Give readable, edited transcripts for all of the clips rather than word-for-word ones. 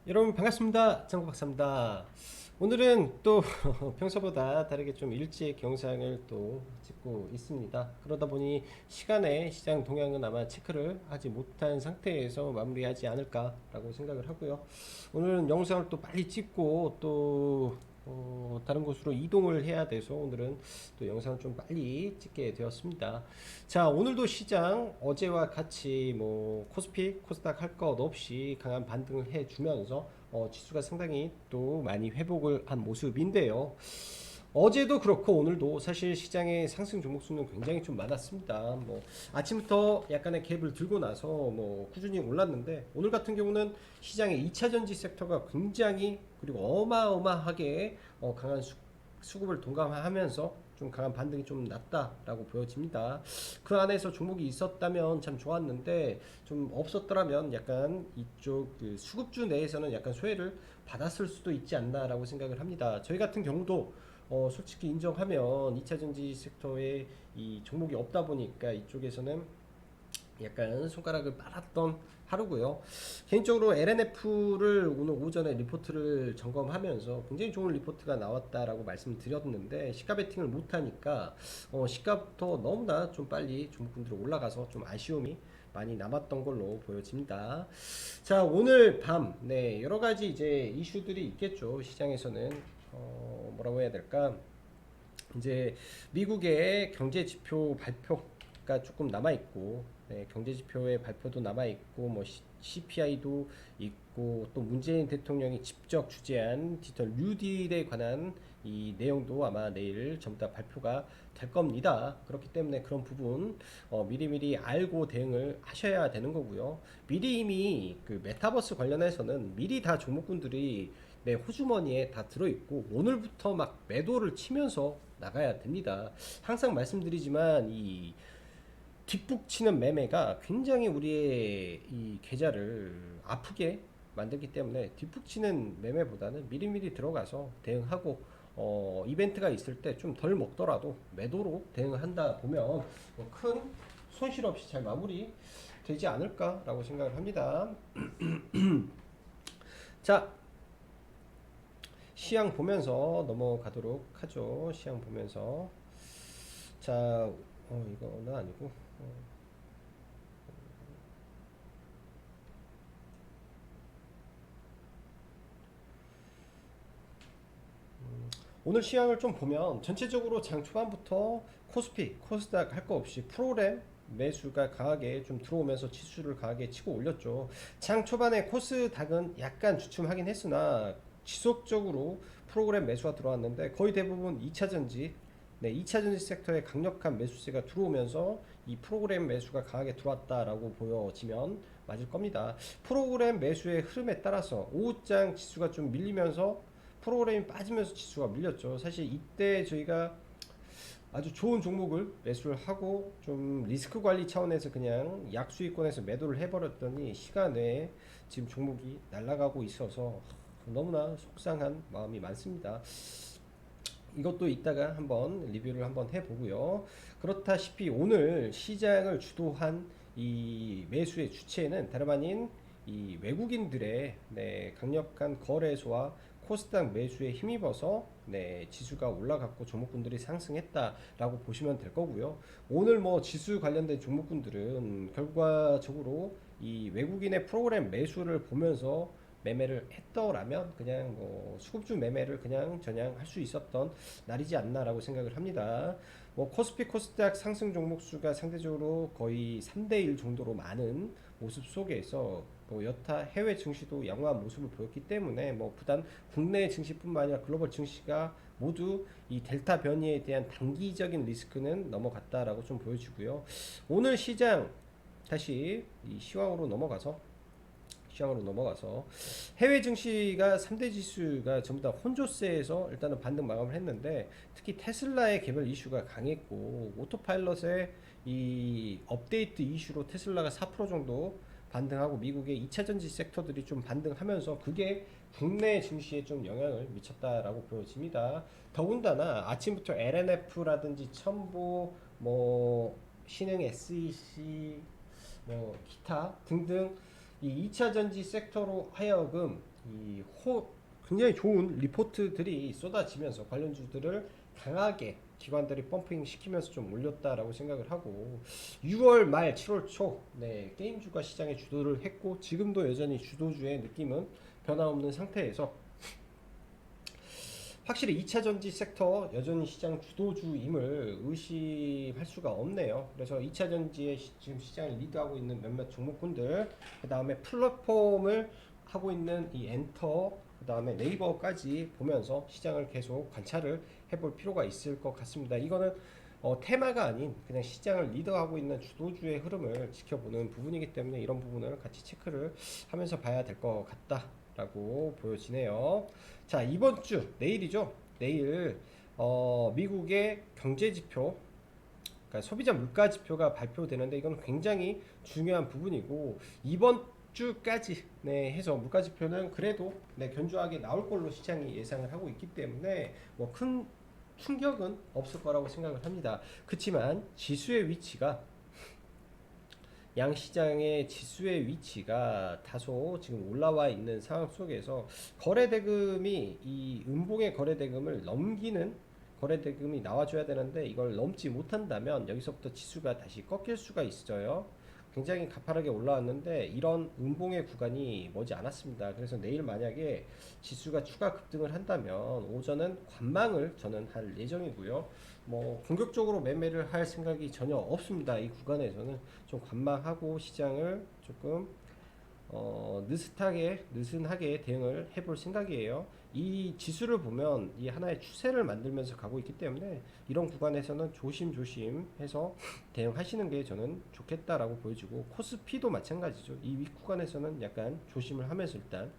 여러분 반갑습니다. 장국박사입니다. 오늘은 또 평소보다 다르게 좀 일찍 영상을 또 찍고 있습니다. 그러다 보니 시간에 시장 동향은 아마 체크를 하지 못한 상태에서 마무리하지 않을까라고 생각을 하고요. 오늘은 영상을 또 빨리 찍고 또 다른 곳으로 이동을 해야 돼서 오늘은 또 영상을 좀 빨리 찍게 되었습니다. 자, 오늘도 시장 어제와 같이 뭐 코스피, 코스닥 할 것 없이 강한 반등을 해주면서 지수가 상당히 또 많이 회복을 한 모습인데요. 어제도 그렇고 오늘도 사실 시장의 상승 종목 수는 굉장히 좀 많았습니다. 뭐 아침부터 약간의 갭을 들고 나서 뭐 꾸준히 올랐는데 오늘 같은 경우는 시장의 2차전지 섹터가 굉장히 그리고 어마어마하게 강한 수급을 동감하면서 좀 강한 반등이 좀 났다라고 보여집니다. 그 안에서 종목이 있었다면 참 좋았는데 좀 없었더라면 약간 이쪽 그 수급주 내에서는 약간 소외를 받았을 수도 있지 않나라고 생각을 합니다. 저희 같은 경우도 솔직히 인정하면 2차전지 섹터에 이 종목이 없다 보니까 이쪽에서는 약간 손가락을 빨았던 하루고요. 개인적으로 LNF를 오늘 오전에 리포트를 점검하면서 굉장히 좋은 리포트가 나왔다라고 말씀드렸는데 시가 베팅을 못하니까 시가부터 너무나 좀 빨리 종목분들이 올라가서 좀 아쉬움이 많이 남았던 걸로 보여집니다. 자, 오늘 밤 여러 가지 이제 이슈들이 있겠죠. 시장에서는 뭐라고 해야 될까? 이제 미국의 경제 지표 발표가 조금 남아 있고, 경제 지표의 발표도 남아 있고, 뭐 CPI도 있고, 또 문재인 대통령이 직접 주재한 디지털 뉴딜에 관한 이 내용도 아마 내일 전부 다 발표가 될 겁니다. 그렇기 때문에 그런 부분 미리미리 알고 대응을 하셔야 되는 거고요. 미리 이미 그 메타버스 관련해서는 미리 다 종목군들이 내 호주머니에 다 들어있고 오늘부터 막 매도를 치면서 나가야 됩니다. 항상 말씀드리지만 이 뒷북치는 매매가 굉장히 우리의 이 계좌를 아프게 만들기 때문에 뒷북치는 매매보다는 미리미리 들어가서 대응하고 이벤트가 있을 때 좀 덜 먹더라도 매도로 대응한다 보면 뭐큰 손실 없이 잘 마무리 되지 않을까라고 생각을 합니다. 자, 시향 보면서 넘어가도록 하죠. 시향 보면서 자, 이거는 아니고 오늘 시향을 좀 보면 전체적으로 장 초반부터 코스피, 코스닥 할 거 없이 프로그램 매수가 강하게 좀 들어오면서 지수를 강하게 치고 올렸죠. 장 초반에 코스닥은 약간 주춤하긴 했으나 지속적으로 프로그램 매수가 들어왔는데 거의 대부분 2차전지 2차전지 섹터에 강력한 매수세가 들어오면서 이 프로그램 매수가 강하게 들어왔다라고 보여지면 맞을 겁니다. 프로그램 매수의 흐름에 따라서 오후장 지수가 좀 밀리면서 프로그램이 빠지면서 지수가 밀렸죠. 사실 이때 저희가 아주 좋은 종목을 매수를 하고 좀 리스크 관리 차원에서 그냥 약수익권에서 매도를 해버렸더니 시간에 지금 종목이 날아가고 있어서 너무나 속상한 마음이 많습니다. 이것도 이따가 한번 리뷰를 한번 해보고요. 그렇다시피 오늘 시장을 주도한 이 매수의 주체는 다름 아닌 이 외국인들의 강력한 거래소와 코스닥 매수에 힘입어서 지수가 올라갔고 종목군들이 상승했다라고 보시면 될 거고요. 오늘 뭐 지수 관련된 종목군들은 결과적으로 이 외국인의 프로그램 매수를 보면서 매매를 했더라면 그냥 뭐 수급주 매매를 그냥 전향할 수 있었던 날이지 않나라고 생각을 합니다. 뭐 코스피 코스닥 상승 종목 수가 상대적으로 거의 3대1 정도로 많은 모습 속에서 뭐 여타 해외 증시도 양호한 모습을 보였기 때문에 뭐 부단 국내 증시뿐만 아니라 글로벌 증시가 모두 이 델타 변이에 대한 단기적인 리스크는 넘어갔다라고 좀 보여지고요. 오늘 시장 다시 이 시황으로 넘어가서 해외 증시가 3대 지수가 전부 다 혼조세에서 일단은 반등 마감을 했는데 특히 테슬라의 개별 이슈가 강했고 오토파일럿의 이 업데이트 이슈로 테슬라가 4% 정도 반등하고 미국의 2차전지 섹터들이 좀 반등하면서 그게 국내 증시에 좀 영향을 미쳤다라고 보여집니다. 더군다나 아침부터 LNF라든지 첨보 뭐 신흥 SEC 뭐 기타 등등 이 2차 전지 섹터로 하여금 굉장히 좋은 리포트들이 쏟아지면서 관련주들을 강하게 기관들이 펌핑 시키면서 좀 올렸다라고 생각을 하고 6월 말 7월 초 게임주가 시장에 주도를 했고 지금도 여전히 주도주의 느낌은 변화없는 상태에서 확실히 2차 전지 섹터 여전히 시장 주도주임을 의심할 수가 없네요. 그래서 2차 전지에 지금 시장을 리드하고 있는 몇몇 종목군들, 그 다음에 플랫폼을 하고 있는 이 엔터, 그 다음에 네이버까지 보면서 시장을 계속 관찰을 해볼 필요가 있을 것 같습니다. 이거는 테마가 아닌 그냥 시장을 리드하고 있는 주도주의 흐름을 지켜보는 부분이기 때문에 이런 부분을 같이 체크를 하면서 봐야 될 것 같다라고 보여지네요. 자, 이번 주 내일이죠. 내일 미국의 경제 지표, 그러니까 소비자 물가 지표가 발표되는데 이건 굉장히 중요한 부분이고 이번 주까지 해서 물가 지표는 그래도 견조하게 나올 걸로 시장이 예상을 하고 있기 때문에 뭐 큰 충격은 없을 거라고 생각을 합니다. 그렇지만 지수의 위치가 양시장의 지수의 위치가 다소 지금 올라와 있는 상황 속에서 거래대금이 이 음봉의 거래대금을 넘기는 거래대금이 나와줘야 되는데 이걸 넘지 못한다면 여기서부터 지수가 다시 꺾일 수가 있어요. 굉장히 가파르게 올라왔는데 이런 음봉의 구간이 머지 않았습니다. 그래서 내일 만약에 지수가 추가 급등을 한다면 오전은 관망을 저는 할 예정이고요. 뭐 공격적으로 매매를 할 생각이 전혀 없습니다. 이 구간에서는 좀 관망하고 시장을 조금 느슨하게 대응을 해볼 생각이에요. 이 지수를 보면 이 하나의 추세를 만들면서 가고 있기 때문에 이런 구간에서는 조심조심해서 대응하시는 게 저는 좋겠다라고 보여지고 코스피도 마찬가지죠. 이 윗 구간에서는 약간 조심을 하면서 일단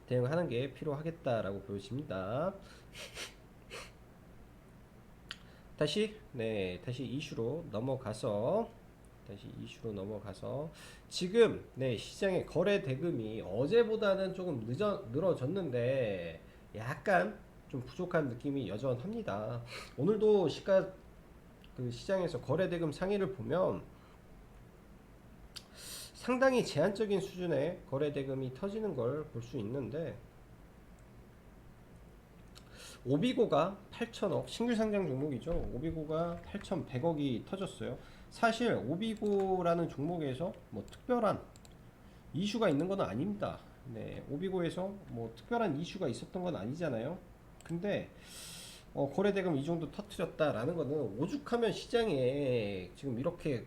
대응하는 게 필요하겠다라고 보여집니다. 다시 이슈로 넘어가서 지금 시장의 거래 대금이 어제보다는 조금 늘어졌는데 약간 좀 부족한 느낌이 여전합니다. 오늘도 시장에서 거래 대금 상위를 보면 상당히 제한적인 수준의 거래 대금이 터지는 걸 볼 수 있는데 오비고가 8천억 신규 상장 종목이죠. 오비고가 8,100억이 터졌어요. 사실 오비고라는 종목에서 뭐 특별한 이슈가 있는 건 아닙니다. 오비고에서 뭐 특별한 이슈가 있었던 건 아니잖아요. 근데 거래대금 이 정도 터트렸다라는 거는 오죽하면 시장에 지금 이렇게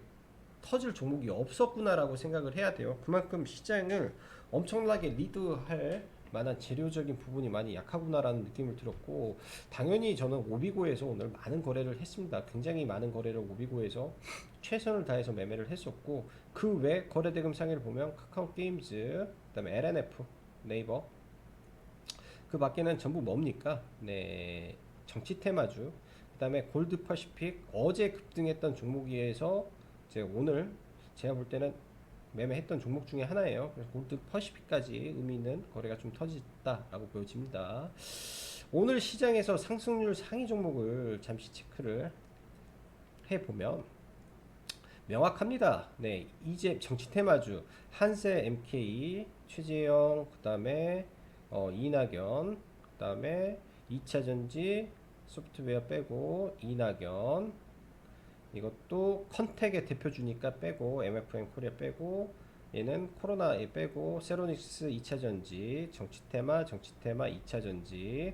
터질 종목이 없었구나라고 생각을 해야 돼요. 그만큼 시장을 엄청나게 리드할 만한 재료적인 부분이 많이 약하구나라는 느낌을 들었고 당연히 저는 오비고에서 오늘 많은 거래를 했습니다. 굉장히 많은 거래를 오비고에서 최선을 다해서 매매를 했었고 그 외 거래대금 상위를 보면 카카오게임즈, 그 다음에 LNF, 네이버 그 밖에는 전부 뭡니까? 정치 테마주, 그 다음에 골드퍼시픽 어제 급등했던 종목에서 오늘 제가 볼 때는 매매했던 종목 중에 하나예요. 그래서 골드 퍼시픽까지 의미 있는 거래가 좀 터졌다라고 보여집니다. 오늘 시장에서 상승률 상위 종목을 잠시 체크를 해보면 명확합니다. 이제 정치 테마주 한세 MK, 최재형, 그 다음에 이낙연, 그 다음에 2차전지 소프트웨어 빼고 이낙연, 이것도 컨택의 대표주니까 빼고 MFN 코리아 빼고 얘는 코로나 빼고 세로닉스 2차전지 정치테마 2차전지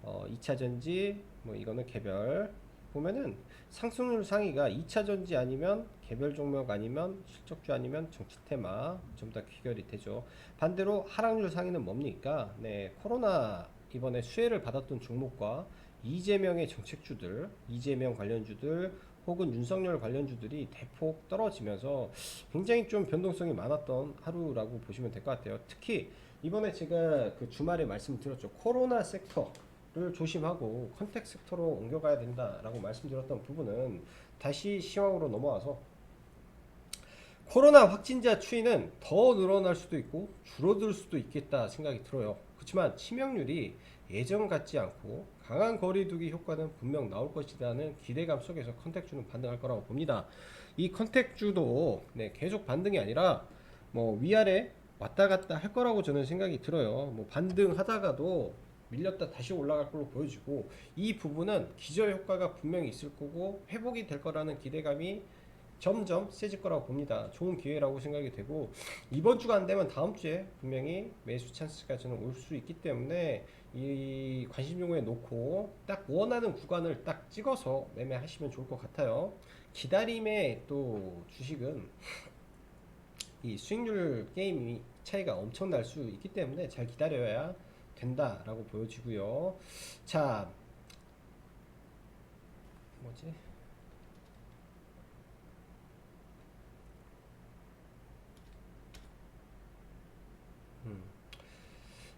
2차전지 뭐 이거는 개별 보면은 상승률 상위가 2차전지 아니면 개별 종목 아니면 실적주 아니면 정치테마 전부 다 귀결이 되죠. 반대로 하락률 상위는 뭡니까? 코로나 이번에 수혜를 받았던 종목과 이재명의 정책주들, 이재명 관련주들 혹은 윤석열 관련주들이 대폭 떨어지면서 굉장히 좀 변동성이 많았던 하루라고 보시면 될 것 같아요. 특히 이번에 제가 그 주말에 말씀드렸죠. 코로나 섹터를 조심하고 컨택 섹터로 옮겨가야 된다라고 말씀드렸던 부분은 다시 시황으로 넘어와서 코로나 확진자 추이는 더 늘어날 수도 있고 줄어들 수도 있겠다 생각이 들어요. 그렇지만 치명률이 예전 같지 않고 강한 거리두기 효과는 분명 나올 것이라는 기대감 속에서 컨택주는 반등할 거라고 봅니다. 이 컨택주도 계속 반등이 아니라 뭐 위아래 왔다 갔다 할 거라고 저는 생각이 들어요. 뭐 반등하다가도 밀렸다 다시 올라갈 걸로 보여지고, 이 부분은 기저 효과가 분명히 있을 거고 회복이 될 거라는 기대감이 점점 세질 거라고 봅니다. 좋은 기회라고 생각이 되고, 이번 주가 안 되면 다음 주에 분명히 매수 찬스가 저는 올 수 있기 때문에 이 관심 종목에 놓고 딱 원하는 구간을 딱 찍어서 매매하시면 좋을 것 같아요. 기다림의 또 주식은 이 수익률 게임이 차이가 엄청 날 수 있기 때문에 잘 기다려야 된다라고 보여지고요. 자, 뭐지?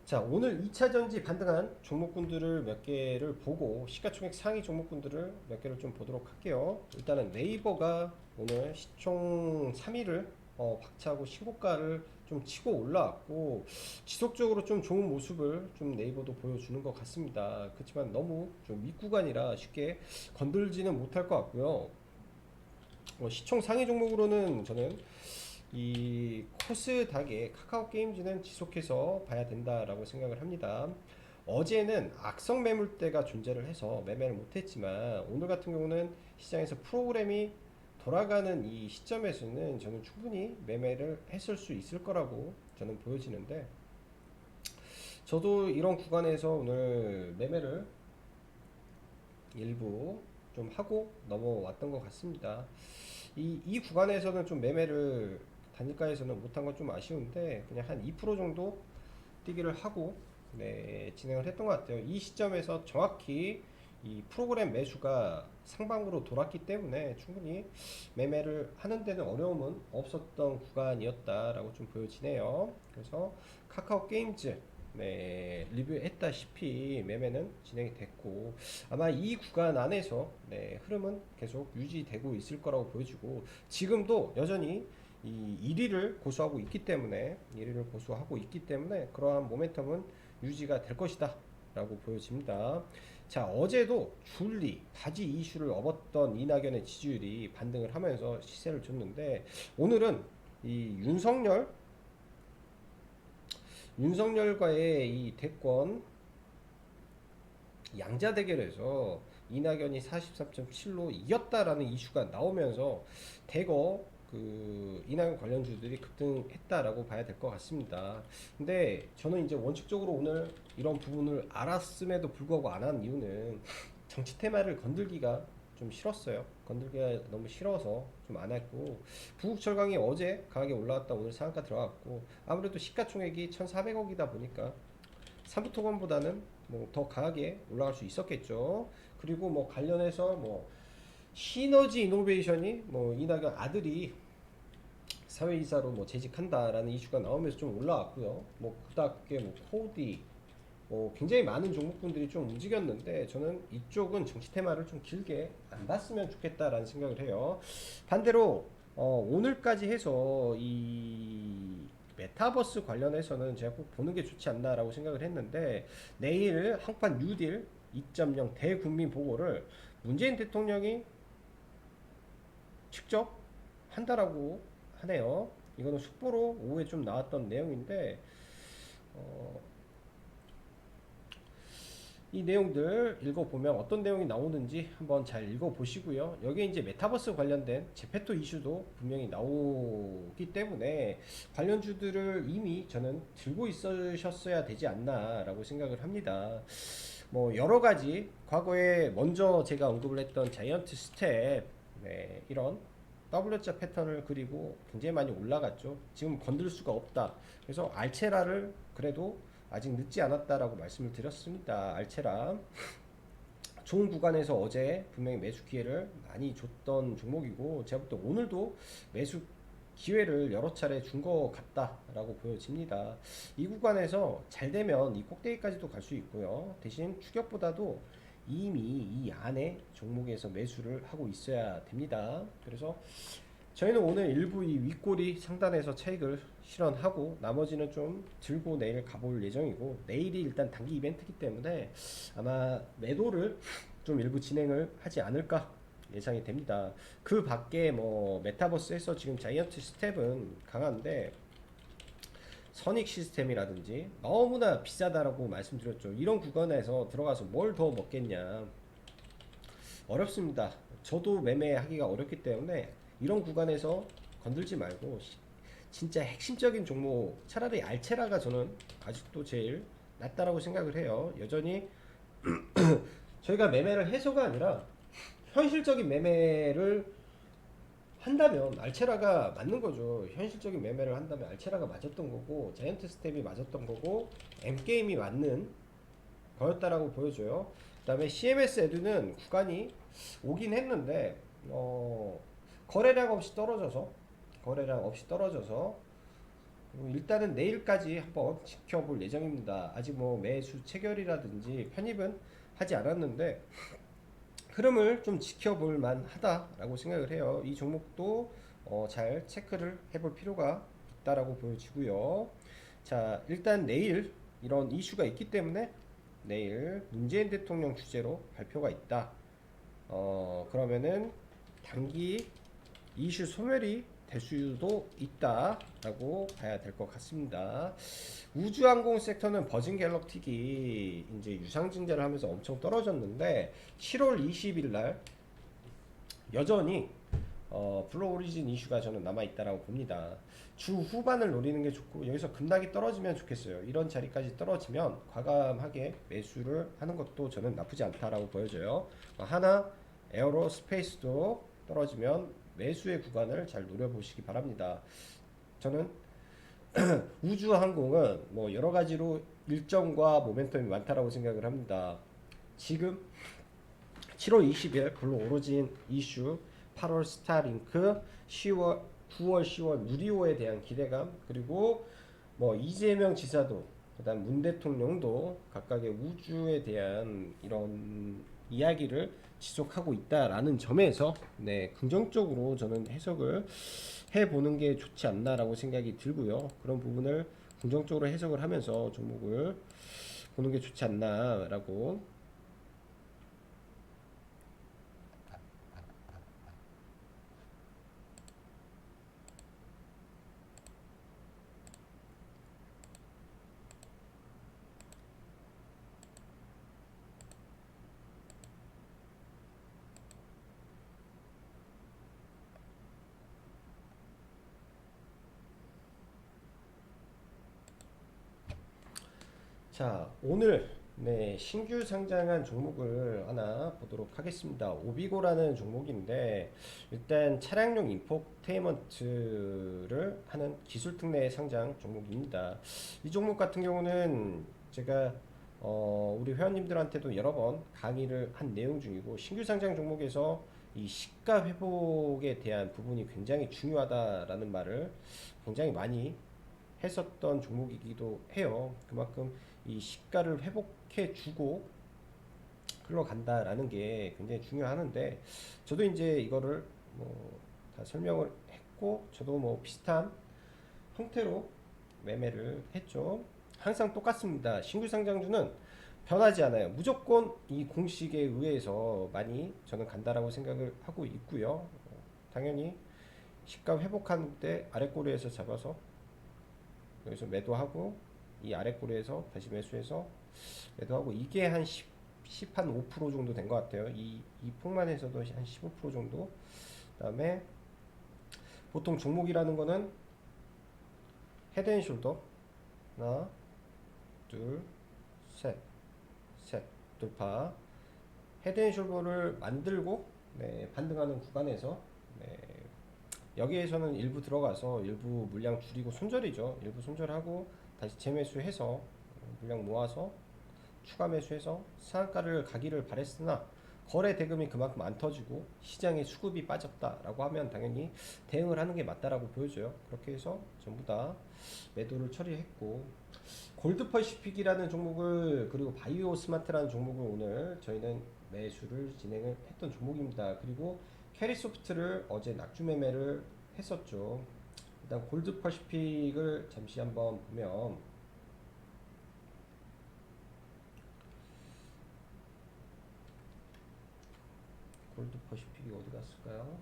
자, 오늘 2차 전지 반등한 종목군들을 몇 개를 보고 시가총액 상위 종목군들을 몇 개를 좀 보도록 할게요. 일단은 네이버가 오늘 시총 3위를 박차고 신고가를 좀 치고 올라왔고, 지속적으로 좀 좋은 모습을 좀 네이버도 보여주는 것 같습니다. 그렇지만 너무 좀 윗구간이라 쉽게 건들지는 못할 것 같고요. 시총 상위 종목으로는 저는 이 코스닥의 카카오 게임즈는 지속해서 봐야 된다라고 생각을 합니다. 어제는 악성 매물대가 존재를 해서 매매를 못했지만, 오늘 같은 경우는 시장에서 프로그램이 돌아가는 이 시점에서는 저는 충분히 매매를 했을 수 있을 거라고 저는 보여지는데, 저도 이런 구간에서 오늘 매매를 일부 좀 하고 넘어왔던 것 같습니다. 이 구간에서는 좀 매매를 단일가에서는 못한 건 좀 아쉬운데, 그냥 한 2% 정도 뛰기를 하고 네, 진행을 했던 것 같아요. 이 시점에서 정확히 이 프로그램 매수가 상방으로 돌았기 때문에 충분히 매매를 하는 데는 어려움은 없었던 구간이었다라고 좀 보여지네요. 그래서 카카오 게임즈 네, 리뷰했다시피 매매는 진행이 됐고, 아마 이 구간 안에서 네, 흐름은 계속 유지되고 있을 거라고 보여지고, 지금도 여전히 이 1위를 고수하고 있기 때문에 1위를 고수하고 있기 때문에 그러한 모멘텀은 유지가 될 것이다 라고 보여집니다. 자, 어제도 줄리 바지 이슈를 업었던 이낙연의 지지율이 반등을 하면서 시세를 줬는데, 오늘은 이 윤석열과의 이 대권 양자 대결에서 이낙연이 43.7로 이겼다라는 이슈가 나오면서 대거 그 이낙연 관련주들이 급등했다라고 봐야 될 것 같습니다. 근데 저는 이제 원칙적으로 오늘 이런 부분을 알았음에도 불구하고 안 한 이유는 정치 테마를 건들기가 좀 싫었어요. 건들기가 너무 싫어서 좀 안 했고, 부국철강이 어제 강하게 올라왔다 오늘 상한가 들어갔고, 아무래도 시가총액이 1,400억이다 보니까 삼부토건보다는 뭐 더 강하게 올라갈 수 있었겠죠. 그리고 뭐 관련해서 뭐 시너지 이노베이션이 뭐 이낙연 아들이 사회이사로 뭐 재직한다라는 이슈가 나오면서 좀 올라왔고요. 뭐 그다음에 뭐 코디 뭐 굉장히 많은 종목분들이 좀 움직였는데, 저는 이쪽은 정치 테마를 좀 길게 안 봤으면 좋겠다라는 생각을 해요. 반대로 오늘까지 해서 이 메타버스 관련해서는 제가 꼭 보는 게 좋지 않나라고 생각을 했는데, 내일 한판 뉴딜 2.0 대국민 보고를 문재인 대통령이 직접 한다라고 하네요. 이거는 속보로 오후에 좀 나왔던 내용인데, 어, 이 내용들 읽어보면 어떤 내용이 나오는지 한번 잘 읽어보시고요. 여기에 이제 메타버스 관련된 제페토 이슈도 분명히 나오기 때문에 관련주들을 이미 저는 들고 있으셨어야 되지 않나라고 생각을 합니다. 뭐 여러 가지 과거에 먼저 제가 언급을 했던 자이언트 스텝, 네, 이런 W자 패턴을 그리고 굉장히 많이 올라갔죠. 지금 건들 수가 없다. 그래서 알체라를 그래도 아직 늦지 않았다라고 말씀을 드렸습니다. 알체라 좋은 구간에서 어제 분명히 매수 기회를 많이 줬던 종목이고, 제가 볼 때 오늘도 매수 기회를 여러 차례 준 것 같다라고 보여집니다. 이 구간에서 잘 되면 이 꼭대기까지도 갈 수 있고요. 대신 추격보다도 이미 이 안에 종목에서 매수를 하고 있어야 됩니다. 그래서 저희는 오늘 일부 이 윗꼬리 상단에서 차익을 실현하고 나머지는 좀 들고 내일 가볼 예정이고, 내일이 일단 단기 이벤트이기 때문에 아마 매도를 좀 일부 진행을 하지 않을까 예상이 됩니다. 그 밖에 뭐 메타버스에서 지금 자이언트 스텝은 강한데, 선익 시스템이라든지 너무나 비싸다라고 말씀드렸죠. 이런 구간에서 들어가서 뭘 더 먹겠냐. 어렵습니다. 저도 매매하기가 어렵기 때문에 이런 구간에서 건들지 말고 진짜 핵심적인 종목, 차라리 알체라가 저는 아직도 제일 낫다라고 생각을 해요. 여전히 저희가 매매를 해서가 아니라 현실적인 매매를 한다면 알체라가 맞는 거죠. 현실적인 매매를 한다면 알체라가 맞았던 거고, 자이언트 스텝이 맞았던 거고, M게임이 맞는 거였다라고 보여줘요. 그 다음에 CMS 에드는 구간이 오긴 했는데 거래량 없이 떨어져서 일단은 내일까지 한번 지켜볼 예정입니다. 아직 뭐 매수 체결이라든지 편입은 하지 않았는데 흐름을 좀 지켜볼 만하다라고 생각을 해요. 이 종목도 잘 체크를 해볼 필요가 있다라고 보여지고요. 자, 일단 내일 이런 이슈가 있기 때문에 내일 문재인 대통령 주재로 발표가 있다. 그러면은 단기 이슈 소멸이 될 수도 있다라고 봐야 될 것 같습니다. 우주항공 섹터는 버진 갤럭틱이 이제 유상증자를 하면서 엄청 떨어졌는데 7월 20일 날 여전히 블루 오리진 이슈가 저는 남아있다라고 봅니다. 주 후반을 노리는 게 좋고 여기서 급락이 떨어지면 좋겠어요. 이런 자리까지 떨어지면 과감하게 매수를 하는 것도 저는 나쁘지 않다라고 보여져요. 하나 에어로스페이스도 떨어지면 매수의 구간을 잘 노려보시기 바랍니다. 저는 우주항공은 뭐 여러가지로 일정과 모멘텀이 많다라고 생각을 합니다. 지금 7월 20일 블루 오리진 이슈, 8월 스타링크, 10월, 9월, 10월 누리호에 대한 기대감, 그리고 뭐 이재명 지사도 그다음 문 대통령도 각각의 우주에 대한 이런 이야기를 지속하고 있다라는 점에서 네, 긍정적으로 저는 해석을 해보는 게 좋지 않나라고 생각이 들고요. 그런 부분을 긍정적으로 해석을 하면서 종목을 보는 게 좋지 않나라고. 자, 오늘 네, 신규 상장한 종목을 하나 보도록 하겠습니다. 오비고라는 종목인데 일단 차량용 인포테인먼트를 하는 기술 특례 상장 종목입니다. 이 종목 같은 경우는 제가 우리 회원님들한테도 여러 번 강의를 한 내용 중이고 신규 상장 종목에서 이 시가 회복에 대한 부분이 굉장히 중요하다라는 말을 굉장히 많이 했었던 종목이기도 해요. 그만큼 이 시가를 회복해 주고 흘러간다라는 게 굉장히 중요하는데 저도 이제 이거를 뭐 다 설명을 했고 저도 뭐 비슷한 형태로 매매를 했죠. 항상 똑같습니다. 신규 상장주는 변하지 않아요. 무조건 이 공식에 의해서 많이 저는 간다라고 생각을 하고 있고요. 당연히 시가 회복하는 때 아랫꼬리에서 잡아서 여기서 매도하고 이 아랫꼬리에서 다시 매수해서 매도하고 이게 한 5% 정도 된 것 같아요. 이 폭만에서도 한 15% 정도. 그 다음에 보통 종목이라는 거는 헤드앤숄더 하나 둘셋 돌파 헤드앤숄더를 만들고 네, 반등하는 구간에서 네, 여기에서는 일부 들어가서 일부 물량 줄이고 손절이죠. 일부 손절하고 다시 재매수해서 물량 모아서 추가 매수해서 상한가를 가기를 바랬으나 거래 대금이 그만큼 안 터지고 시장에 수급이 빠졌다라고 하면 당연히 대응을 하는 게 맞다라고 보여져요. 그렇게 해서 전부 다 매도를 처리했고 골드퍼시픽이라는 종목을 그리고 바이오 스마트라는 종목을 오늘 저희는 매수를 진행을 했던 종목입니다. 그리고 캐리소프트를 어제 낙주 매매를 했었죠. 일단 골드퍼시픽을 잠시 한번 보면 골드퍼시픽이 어디 갔을까요?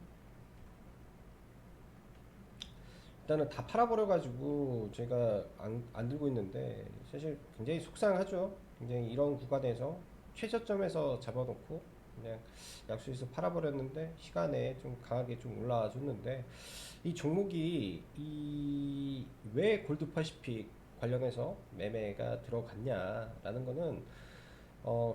일단은 다 팔아버려가지고 제가 안 들고 있는데 사실 굉장히 속상하죠. 굉장히 이런 구간에서 최저점에서 잡아놓고 그냥 약수에서 팔아버렸는데 시간에 좀 강하게 좀 올라와 줬는데 이 종목이 이 왜 골드퍼시픽 관련해서 매매가 들어갔냐라는 거는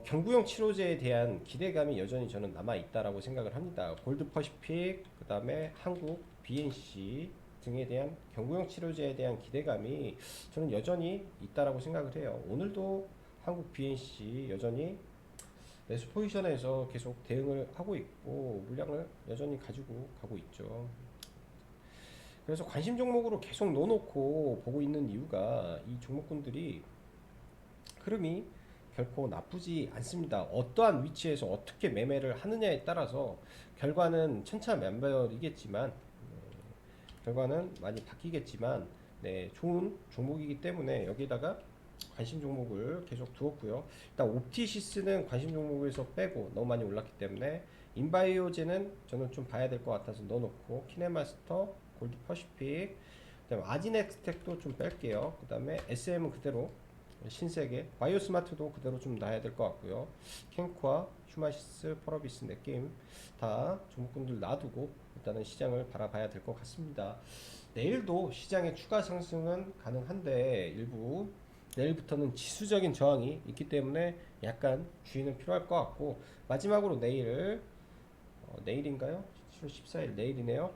경구용 치료제에 대한 기대감이 여전히 저는 남아 있다라고 생각을 합니다. 골드퍼시픽, 그 다음에 한국 BNC 등에 대한 경구용 치료제에 대한 기대감이 저는 여전히 있다라고 생각을 해요. 오늘도 한국 BNC 여전히 매수 포지션에서 계속 대응을 하고 있고 물량을 여전히 가지고 가고 있죠. 그래서 관심 종목으로 계속 넣어놓고 보고 있는 이유가 이 종목군들이 흐름이 결코 나쁘지 않습니다. 어떠한 위치에서 어떻게 매매를 하느냐에 따라서 결과는 천차만별이겠지만 결과는 많이 바뀌겠지만 네, 좋은 종목이기 때문에 여기다가 관심 종목을 계속 두었고요. 일단 옵티시스는 관심 종목에서 빼고 너무 많이 올랐기 때문에 인바이오제는 저는 좀 봐야 될 것 같아서 넣어놓고 키네마스터, 골드퍼시픽, 그다음에 아지넥스텍도 좀 뺄게요. 그다음에 SM은 그대로 신세계, 바이오스마트도 그대로 좀 놔야 될 것 같고요. 캔코아, 휴마시스, 펄어비스, 넷게임 다 종목군들 놔두고 일단은 시장을 바라봐야 될 것 같습니다. 내일도 시장의 추가 상승은 가능한데 일부 내일부터는 지수적인 저항이 있기 때문에 약간 주의는 필요할 것 같고 마지막으로 내일인가요? 7월 14일 내일이네요.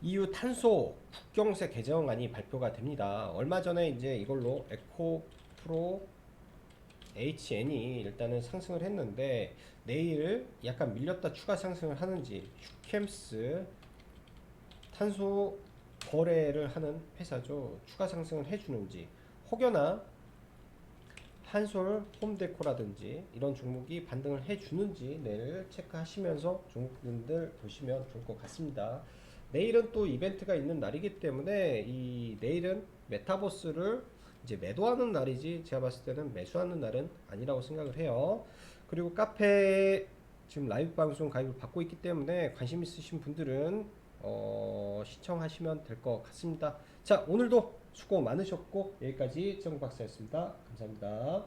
EU 탄소 국경세 개정안이 발표가 됩니다. 얼마 전에 이제 이걸로 에코프로 HN이 일단은 상승을 했는데 내일 약간 밀렸다 추가 상승을 하는지 휴캠스 탄소 거래를 하는 회사죠. 추가 상승을 해주는지 혹여나 한솔 홈데코라든지 이런 종목이 반등을 해주는지 내일 체크하시면서 종목분들 보시면 좋을 것 같습니다. 내일은 또 이벤트가 있는 날이기 때문에 이 내일은 메타버스를 이제 매도하는 날이지 제가 봤을 때는 매수하는 날은 아니라고 생각을 해요. 그리고 카페 지금 라이브 방송 가입을 받고 있기 때문에 관심 있으신 분들은 시청하시면 될 것 같습니다. 자, 오늘도 수고 많으셨고 여기까지 정박사였습니다. 감사합니다.